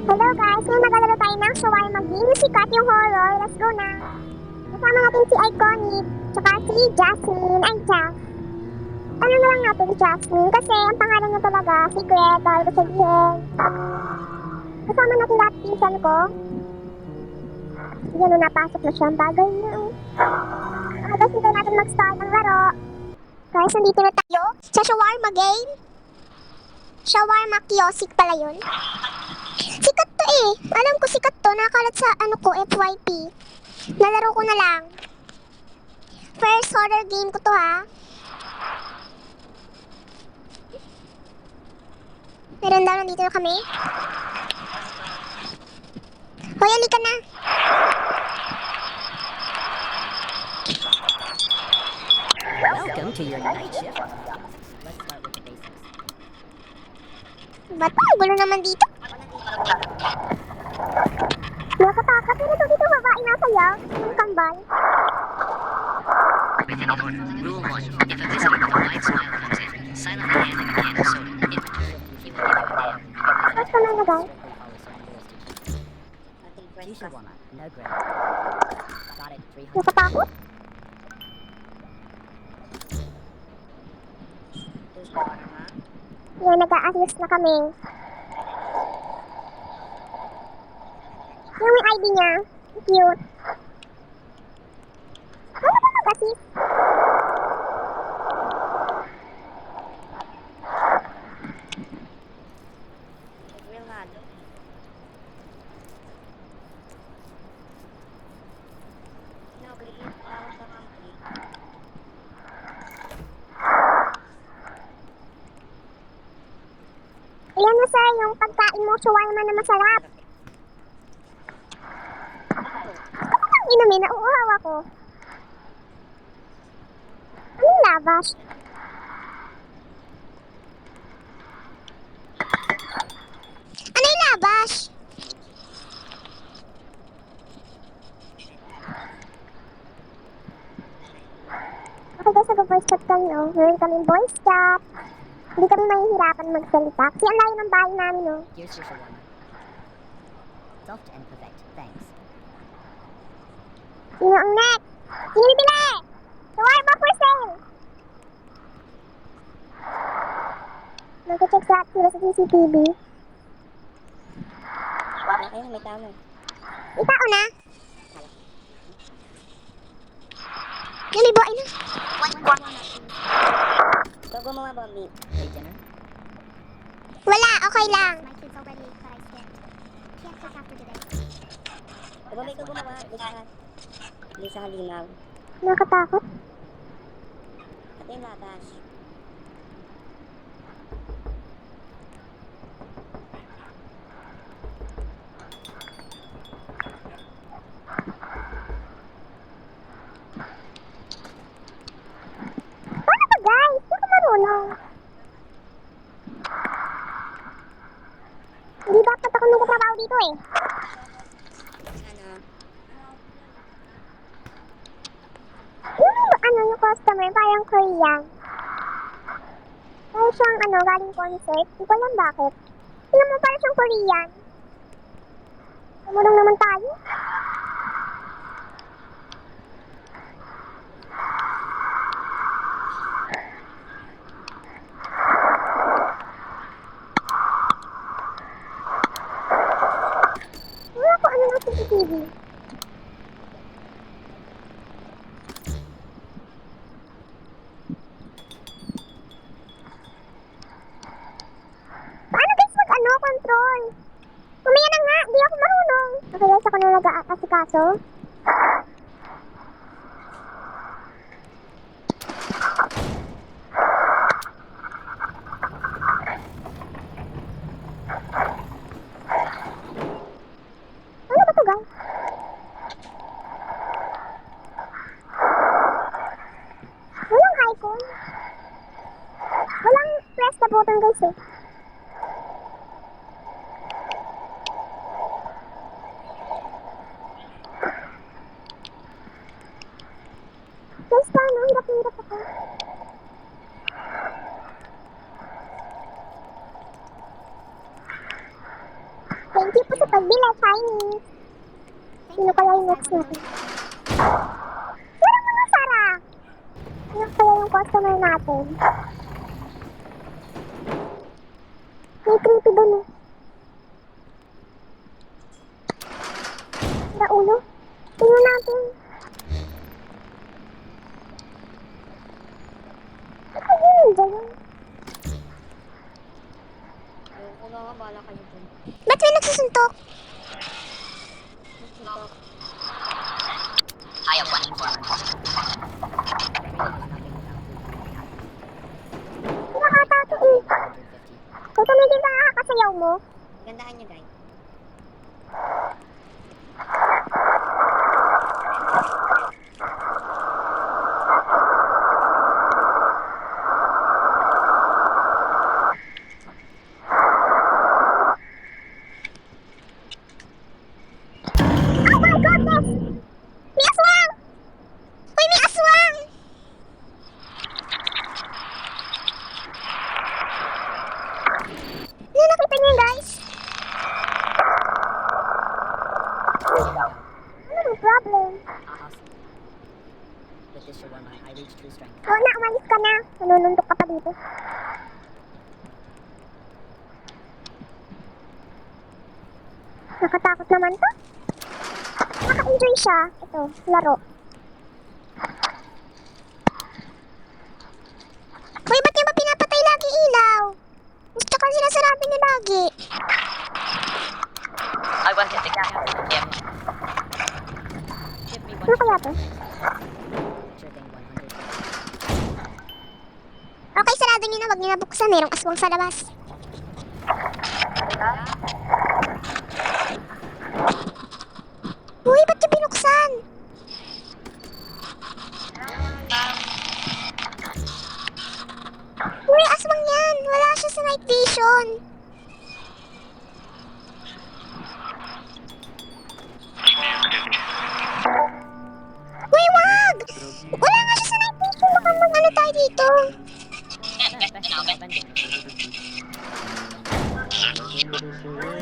Hello guys, ngayon maglalaro tayo ng shawarma game. Yung sikat yung horror. Let's go na. Kasama natin si Iconic, tsaka si Jasmine. Ay, Jack. Ano na lang natin, Jasmine, kasi ang pangalan niya talaga, secret, dahil ko sabihin. Kasama natin lahat pinsan ko. Yan, napasok na siya. Ang bagay niya. Guys, hintay natin mag-start ng laro. Guys, nandito na tayo sa shawarma game. Shawarma kiosk pala yun. Sikat to eh. Alam ko sikat to. Nakakalat sa ano ko, FYP. Nalaro ko na lang. First horror game ko to ha. Meron daw, nandito na kami. Hoy, halika na. Welcome to your night shift. Let's start with the basics. Ba't ang gulo naman dito? Nakataka, pero ito dito babae nasa yaw. Yung kambal. Within an order. Rule 1. If a visitor with a wide smile comes in, silently hand him a can of soda. In return, he will give you a hand. First naman na guys. Shawarma, no bread. Got it, 300. Nakatakot? Yan, nag-a-assist na kami. Yung may ID niya. Cute. Ano ba mag-assist? Ayan na sir, yung pagkain mo, shawarma na masarap. Ano bang inumin? Nauuhaw ako. Anong labash? Ano yung labash? Okay guys, nag-voice chat kami oh. Meron kaming voice chat. Hindi kami mahihirapan magsalita. Kasi ang layo ng bahay namin oh. Here's your shawarma. Soft and perfect. Thanks. Sino ang next? Sino bibili? Shawarma for sale! Mag-check lahat sila sa CCTV. Ayun, may tao na. May tao na? Yan, may buhay na. Ikaw gumawa ba, Mi? Late dinner? Wala, okay lang. Diba may ikaw gumawa? Lisa Halimaw. Nakatakot. At yung labas. Paano ba guys? Hindi ko marunong. Hindi dapat ako nagtatrabaho dito eh. Ano? Yung customer, parang Korean. Parang siyang galing concert. Hindi ko alam bakit. Tingnan mo, parang siyang Korean. Tumulong naman tayo. Wala ko ano ng CCTV. Paano guys control? Kumaya na nga, di ako marunong. Okay guys, ako na nag-aasikaso. Ano ba to guys? Walang icon. Walang press the button guys eh. Pagbili, Chinese. Sino kaya yung next natin? Meron mga Sara! Ano kaya yung customer natin? May creepy dun eh. Sira ulo. Tingnan natin. Ano yun dyan? Kung nga, bahala kayo dun. Ba't may nagsusuntok? Suntok. I have one for Nakakata to eh. Kung tumigil ka nakakasayaw mo. Gandaan nyo, guys. Oh my goodness! May aswang! Uy, may aswang! Ano nakita niyo guys? Ano may problem? Awesome. With this shawarma, I reach true strength. Oo na, umalis ka na. Nanunundok ka pa dito. Nakatakot naman to. Naka-enjoy siya. Ito, laro. Uy, ba't niya ba pinapatay lagi ilaw? Gusto ka sinasarado niya lagi. I want it to get him. Give me Ano one kaya to? sure thing 100. Okay, sarado niyo na. Huwag niyo na buksan. Merong aswang sa labas. Uy, ba't niyo binuksan? Uy, aswang yan. Wala siya sa night vision. Uy, wag! Wala nga siya sa night vision. Mukhang mag-ano tayo dito.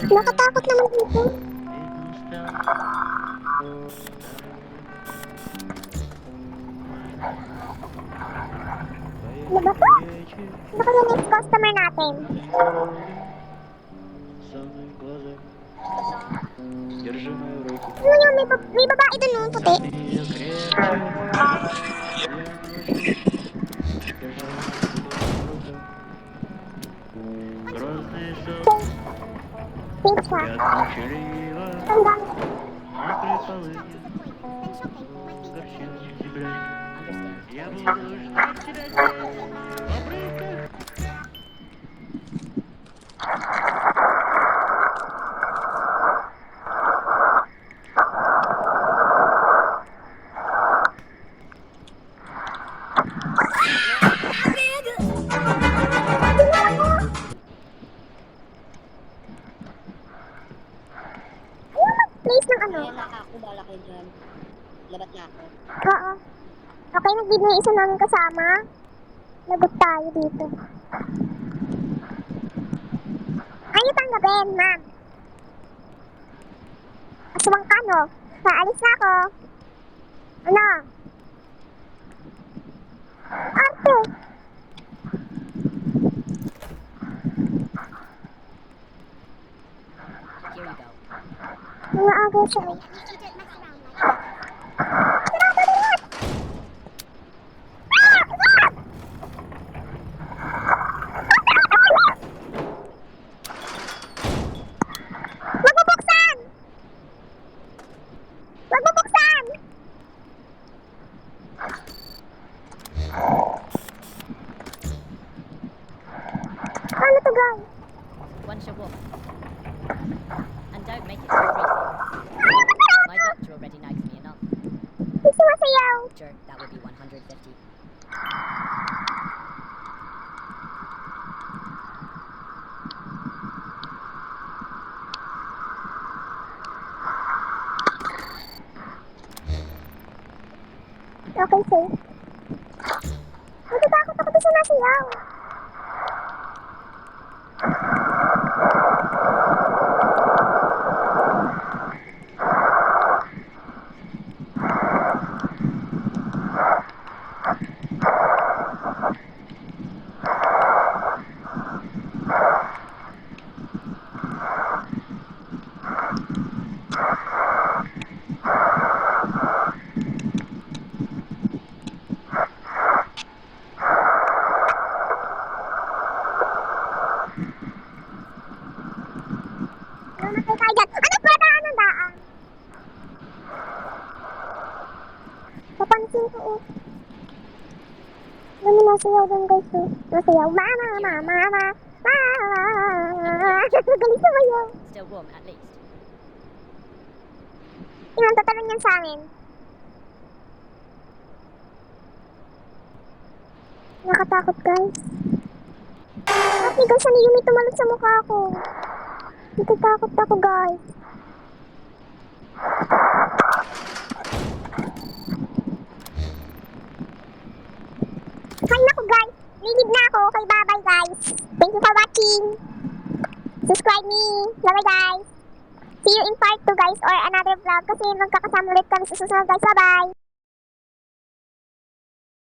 Nakatakot naman dito. Ano ba to? Ano kaya next customer natin? Держи мою руку. Ano yun? May babae dun, no? Puti. Ее крепче. Грозный сон, Pink siya. я молчаливо, Ang dami. на предположение горчил тебя. Я буду ждать тебя здесь, в обрывках. Place ng ano? Ayan na ako, bahala kayo dyan. Labat na ako. Oo. Okay, nag-give na yung isa namin kasama. Lagot tayo dito. Ayaw tanggapin, ma'am. Aswang ka, no? Paalis na ako. Ano? Arte! Here you go. Mga agaw siya. Sarado lahat! Ah! Ah! Wag mo buksan! Wag mo buksan! Ano to, guys? One shawarma. And don't make it too greasy. My doctor already likes me enough. May sumasayaw. Sure, that would be 150. Okay, safe. Natatakot ako sa sumasayaw. Mamatay tayo dyan. Ano ba daan ang daan? Papansin ko, oh. Ano nasayaw doon, guys, oh. Nasayaw. Mama, mama, mama. Galing sumayaw. Still warm, at least. Tingnan, tatalon yan sa amin. Nakatakot, guys. Happy, guys, ano yung may tumalon sa mukha ko? Natatakot ako, guys. Hay nako, guys. Lilib na ako. Okay, bye-bye, guys. Thank you for watching. Subscribe me. Bye-bye, guys. See you in part 2, guys, or another vlog kasi magkakasama ulit kami sa susunod, guys. Bye-bye.